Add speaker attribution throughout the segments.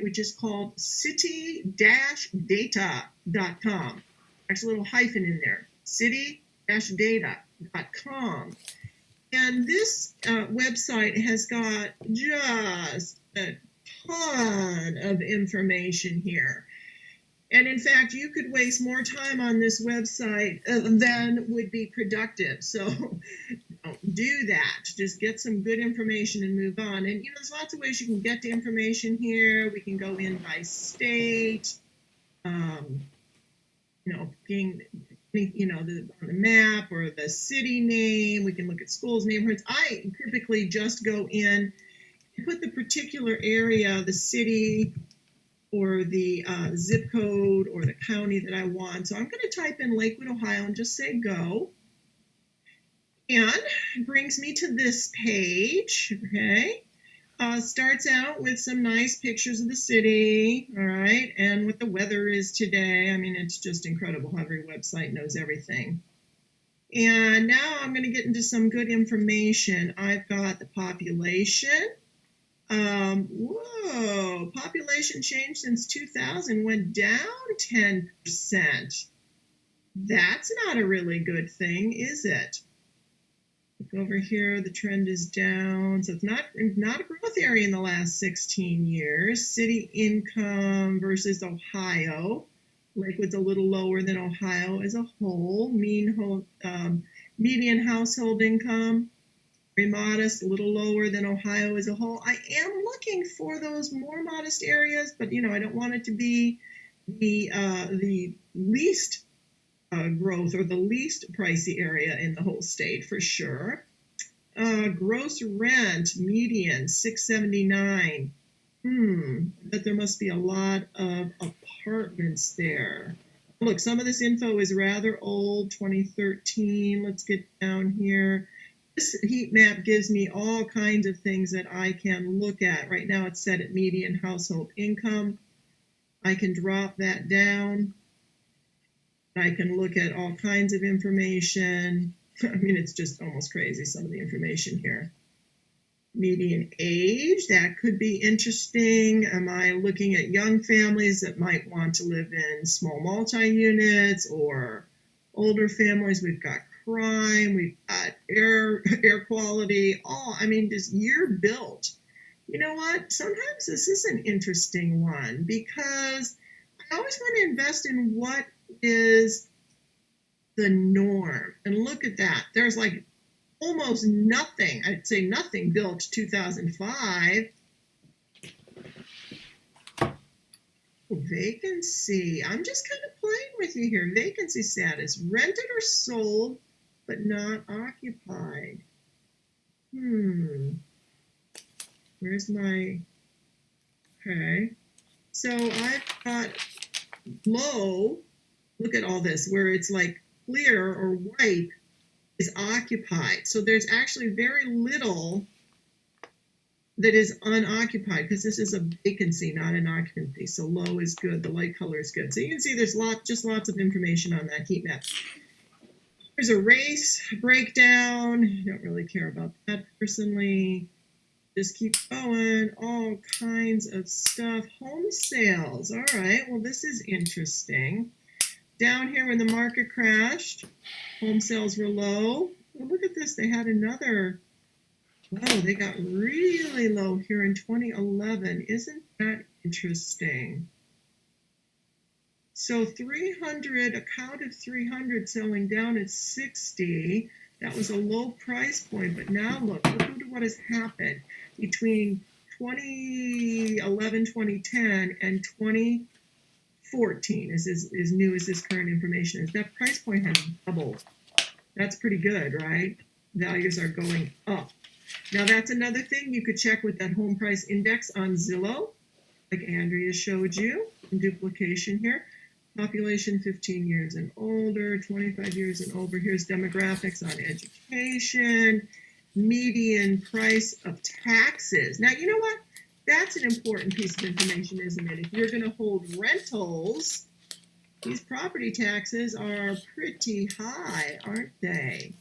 Speaker 1: which is called city-data.com. There's a little hyphen in there, city-data.com. And this website has got just a ton of information here. And in fact, you could waste more time on this website than would be productive. So don't do that. Just get some good information and move on. And there's lots of ways you can get the information here. We can go in by state, being on the map, or the city name. We can look at schools, neighborhoods. I typically just go in and put the particular area, the city, or the zip code, or the county that I want. So I'm going to type in Lakewood, Ohio, and just say go. And it brings me to this page, okay? Starts out with some nice pictures of the city, all right, and what the weather is today. I mean, it's just incredible how every website knows everything. And now I'm going to get into some good information. I've got the population. Population change since 2000 went down 10%. That's not a really good thing, is it? Look over here, the trend is down, so it's not a growth area in the last 16 years. City income versus Ohio. Lakewood's a little lower than Ohio as a whole. Median household income, very modest, a little lower than Ohio as a whole. I am looking for those more modest areas, but I don't want it to be the least growth or the least pricey area in the whole state for sure. Gross rent median $679. But there must be a lot of apartments there. Look, some of this info is rather old, 2013. Let's get down here. This heat map gives me all kinds of things that I can look at. Right now it's set at median household income. I can drop that down. I can look at all kinds of information. I mean, it's just almost crazy, some of the information here. Median age, that could be interesting. Am I looking at young families that might want to live in small multi-units, or older families? We've got crime, we've got air quality, just year built. You know what? Sometimes this is an interesting one, because I always want to invest in what is the norm. And look at that. There's like almost nothing, I'd say nothing built 2005. Vacancy. I'm just kind of playing with you here. Vacancy status. Rented or sold, but not occupied. Where's my... Okay. So I've got low. Look at all this, where it's like clear or white is occupied. So there's actually very little that is unoccupied, because this is a vacancy, not an occupancy. So low is good, the light color is good. So you can see there's lots of information on that heat map. There's a race breakdown. I don't really care about that personally. Just keep going, all kinds of stuff. Home sales, all right, well, this is interesting. Down here when the market crashed, home sales were low. Well, look at this, they had another, they got really low here in 2011. Isn't that interesting? So 300, a count of 300 selling down at 60. That was a low price point, but now look at what has happened between 2011, 2010, and 2014, as new as this current information is. That price point has doubled. That's pretty good, right? Values are going up. Now that's another thing you could check with that home price index on Zillow, like Andrea showed you, in duplication here. Population 15 years and older, 25 years and over. Here's demographics on education, median price of taxes. Now, you know what? That's an important piece of information, isn't it? If you're going to hold rentals, these property taxes are pretty high, aren't they?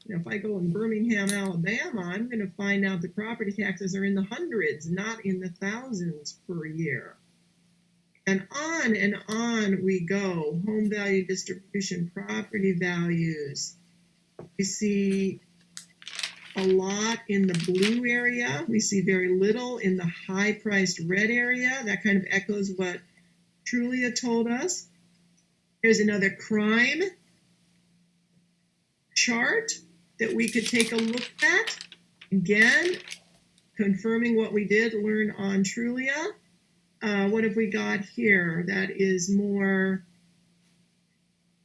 Speaker 1: If I go in Birmingham, Alabama, I'm going to find out the property taxes are in the hundreds, not in the thousands per year. And on we go. Home value distribution, property values. We see a lot in the blue area. We see very little in the high-priced red area. That kind of echoes what Trulia told us. Here's another crime chart that we could take a look at. Again, confirming what we did learn on Trulia. What have we got here? That is more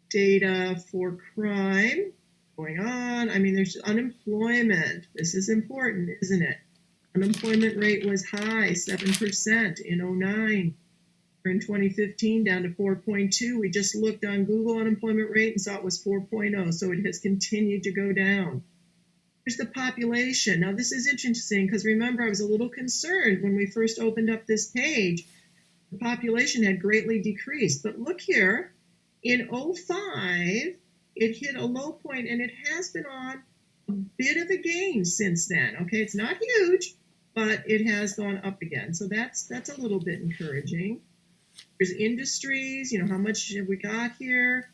Speaker 1: data for crime going on. I mean, there's unemployment. This is important, isn't it? Unemployment rate was high, 7% in 09. In 2015, down to 4.2. We just looked on Google unemployment rate and saw it was 4.0, so it has continued to go down. Here's the population. Now, this is interesting because remember, I was a little concerned when we first opened up this page. The population had greatly decreased. But look here, in 05, it hit a low point, and it has been on a bit of a gain since then. Okay, it's not huge, but it has gone up again. So that's a little bit encouraging. There's industries, how much have we got here?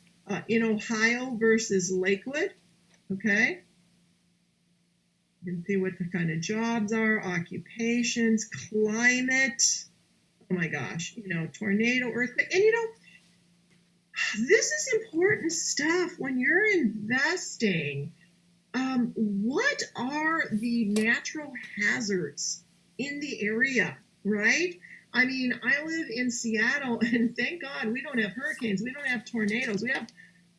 Speaker 1: In Ohio versus Lakewood, okay? You can see what the kind of jobs are, occupations, climate. Oh my gosh, tornado, earthquake. And this is important stuff when you're investing. What are the natural hazards in the area, right? I mean, I live in Seattle, and thank God we don't have hurricanes. We don't have tornadoes. We have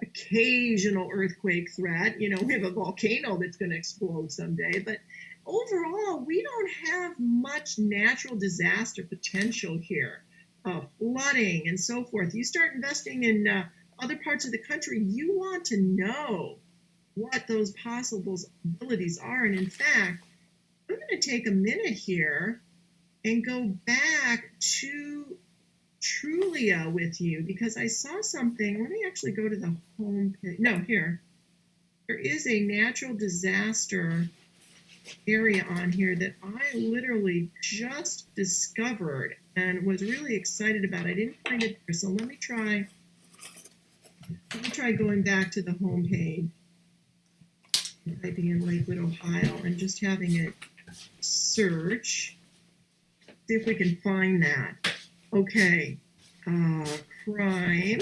Speaker 1: occasional earthquake threat. We have a volcano that's going to explode someday. But overall, we don't have much natural disaster potential here. Flooding and so forth. You start investing in other parts of the country, you want to know what those possibilities are. And in fact, I'm going to take a minute here and go back to Trulia with you because I saw something. Let me actually go to the home page. No, here. There is a natural disaster area on here that I literally just discovered and was really excited about. I didn't find it there, so let me try going back to the home page, typing in Lakewood, Ohio, and just having it search. See if we can find that. Okay, crime,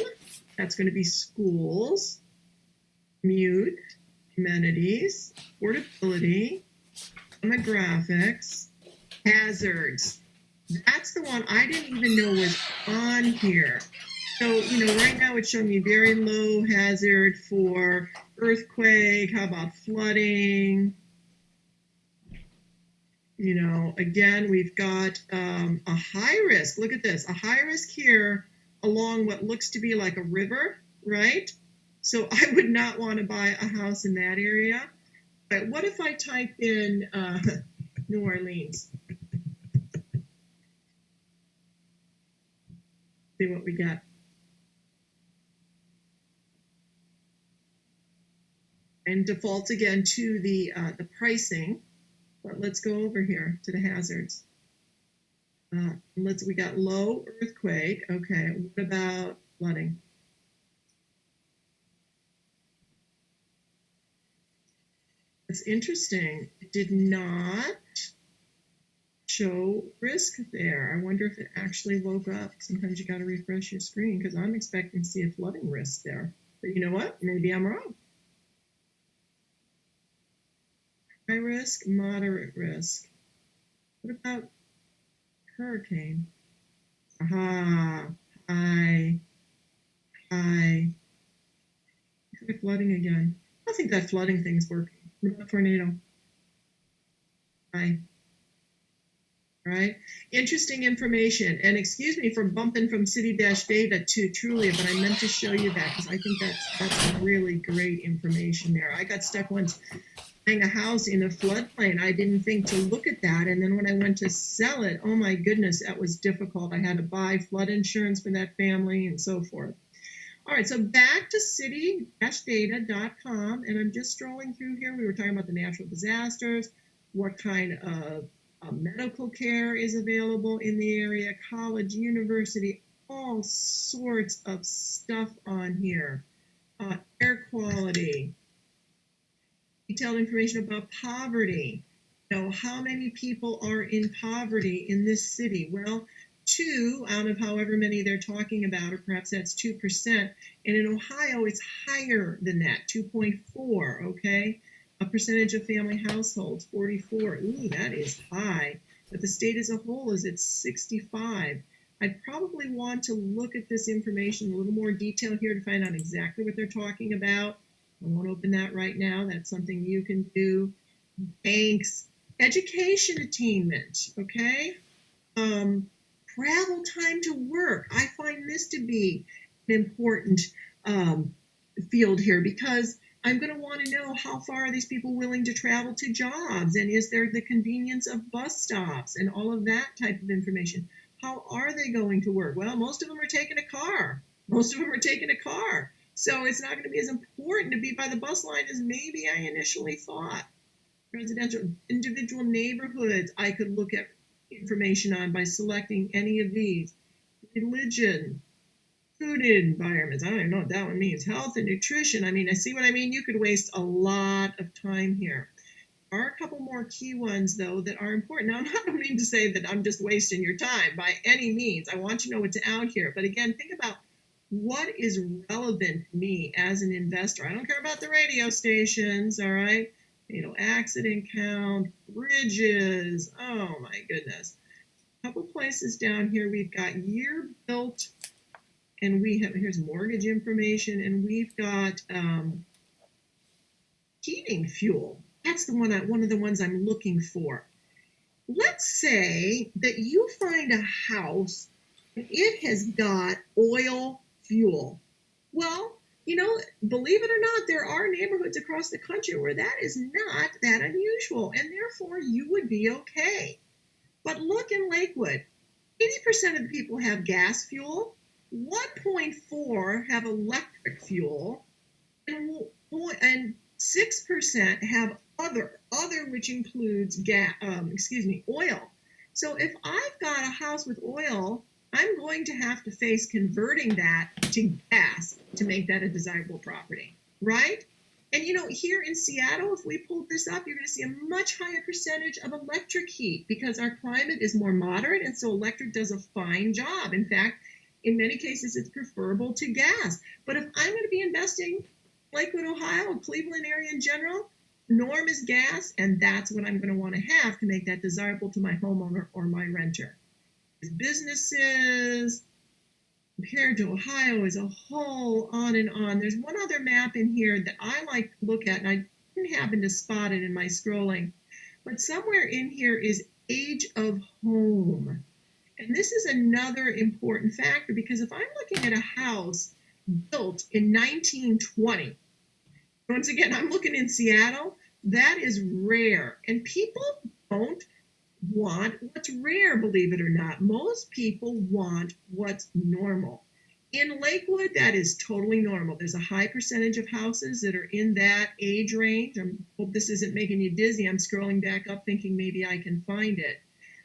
Speaker 1: that's going to be schools, commute, amenities, portability, demographics, hazards. That's the one I didn't even know was on here. So, right now it's showing me very low hazard for earthquake. How about flooding? Again, we've got a high risk. Look at this, a high risk here along what looks to be like a river, right? So I would not want to buy a house in that area. But what if I type in New Orleans? See what we get. And defaults again to the pricing. But let's go over here to the hazards. We got low earthquake. Okay, what about flooding? It's interesting. It did not show risk there. I wonder if it actually woke up. Sometimes you got to refresh your screen because I'm expecting to see a flooding risk there. But you know what? Maybe I'm wrong. High risk, moderate risk. What about hurricane? Aha, high. Try flooding again. I don't think that flooding thing's working. What about tornado? High. Right? Interesting information. And excuse me for bumping from city-data to Trulia, but I meant to show you that because I think that's really great information there. I got stuck once buying a house in a floodplain. I didn't think to look at that. And then when I went to sell it, oh my goodness, that was difficult. I had to buy flood insurance for that family and so forth. All right, so back to city-data.com. And I'm just strolling through here. We were talking about the natural disasters, what kind of medical care is available in the area, college, university, all sorts of stuff on here. Air quality, detailed information about poverty. How many people are in poverty in this city? Well, 2 out of however many they're talking about, or perhaps that's 2%. And in Ohio, it's higher than that, 2.4, okay? A percentage of family households, 44. Ooh, that is high. But the state as a whole is at 65. I'd probably want to look at this information in a little more detail here to find out exactly what they're talking about. I won't open that right now. That's something you can do. Banks, education attainment, okay? Travel time to work. I find this to be an important field here because I'm going to want to know how far are these people willing to travel to jobs, and is there the convenience of bus stops and all of that type of information. How are they going to work? Well, most of them are taking a car. So it's not going to be as important to be by the bus line as maybe I initially thought. Residential, individual neighborhoods I could look at information on by selecting any of these. Religion, food environments, I don't even know what that one means. Health and nutrition, I see what I mean? You could waste a lot of time here. There are a couple more key ones, though, that are important. Now, I don't mean to say that I'm just wasting your time by any means. I want you to know what's out here. But again, think about what is relevant to me as an investor. I don't care about the radio stations, all right? Accident count, bridges, oh my goodness. A couple places down here, we've got year built, and here's mortgage information, and we've got heating fuel. That's one of the ones I'm looking for. Let's say that you find a house and it has got oil fuel. Well, believe it or not, there are neighborhoods across the country where that is not that unusual, and therefore you would be okay. But look in Lakewood, 80% of the people have gas fuel, 1.4 have electric fuel, and 6% have other, which includes oil. So if I've got a house with oil, I'm going to have to face converting that to gas to make that a desirable property, right? And here in Seattle, if we pulled this up, you're going to see a much higher percentage of electric heat because our climate is more moderate, and so electric does a fine job. In fact, in many cases, it's preferable to gas. But if I'm going to be investing in Lakewood, Ohio, Cleveland area in general, norm is gas, and that's what I'm going to want to have to make that desirable to my homeowner or my renter. Businesses compared to Ohio as a whole, on and on. There's one other map in here that I like to look at, and I didn't happen to spot it in my scrolling, but somewhere in here is age of home. And this is another important factor because if I'm looking at a house built in 1920, once again, I'm looking in Seattle, that is rare. And people don't want what's rare, believe it or not. Most people want what's normal. In Lakewood, that is totally normal. There's a high percentage of houses that are in that age range. I hope this isn't making you dizzy. I'm scrolling back up thinking maybe I can find it.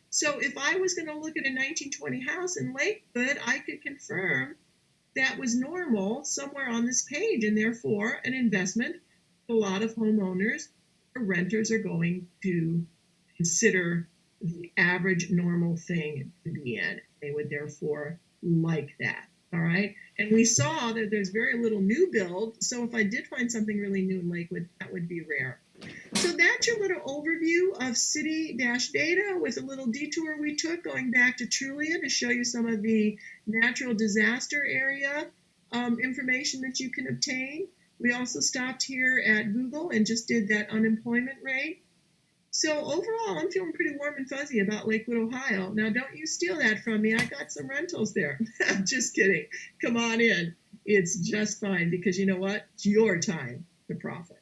Speaker 1: So if I was going to look at a 1920 house in Lakewood, I could confirm that was normal somewhere on this page, and therefore an investment a lot of homeowners or renters are going to consider the average normal thing to be in. They would therefore like that. All right. And we saw that there's very little new build. So if I did find something really new in Lakewood, that would be rare. So that's your little overview of city-data with a little detour we took going back to Trulia to show you some of the natural disaster area information that you can obtain. We also stopped here at Google and just did that unemployment rate. So overall, I'm feeling pretty warm and fuzzy about Lakewood, Ohio. Now, don't you steal that from me. I got some rentals there. I'm just kidding. Come on in. It's just fine because you know what? It's your time to profit.